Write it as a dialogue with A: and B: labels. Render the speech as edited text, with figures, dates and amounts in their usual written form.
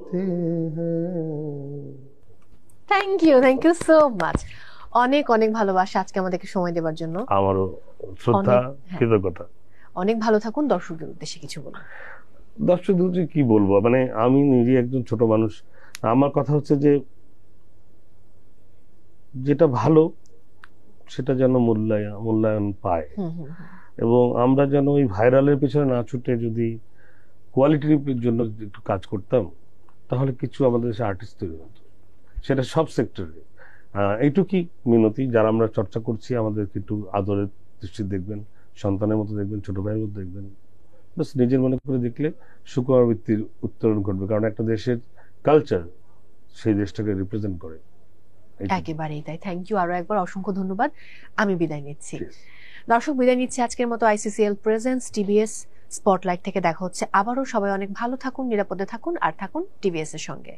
A: होते हैं।
B: Thank you so much. অনেক অনেক ভালোবাসা আজকে আমাদেরকে সময় দেওয়ার জন্য।
A: আমারও শ্রদ্ধা,
B: হ্যাঁ।
A: কৃতজ্ঞতা।
B: অনেক ভালো থাকুন, দর্শকদের উদ্দেশ্যে কিছু বলুন।
A: দর্শকদের কি বলবো, মানে আমি নিজে একজন ছোট মানুষ। আমার কথা হচ্ছে যে যেটা ভালো সেটা যেন মূল্যায়ন পায়, এবং আমরা যেন ওই ভাইরালের পেছনে না ছুটে যদি কোয়ালিটির জন্য একটু কাজ করতাম, তাহলে কিছু আমাদের দেশে আর্টিস্ট তৈরি হতো, সেটা সব সেক্টরে। এইটুকুই মিনতি, যারা আমরা চর্চা করছি আমাদেরকে একটু আদরের দৃষ্টি দেখবেন, সন্তানের মতো দেখবেন, ছোট ভাইয়ের মতো দেখবেন। বাস নিজের মনে করে দেখলে সুকর্মবৃত্তির উত্তরণ ঘটবে, কারণ একটা দেশের কালচার সেই দেশটাকে রিপ্রেজেন্ট করে।
B: একেবারেই তাই। থ্যাংক ইউ আরো একবার, অসংখ্য ধন্যবাদ। আমি বিদায় নিচ্ছি। দর্শক বিদায় নিচ্ছি আজকের মতো আইসিসিএল প্রেজেন্স টিভিএস স্পটলাইট থেকে। দেখা হচ্ছে আবারও। সবাই অনেক ভালো থাকুন, নিরাপদে থাকুন, আর থাকুন টিভিএস এর সঙ্গে।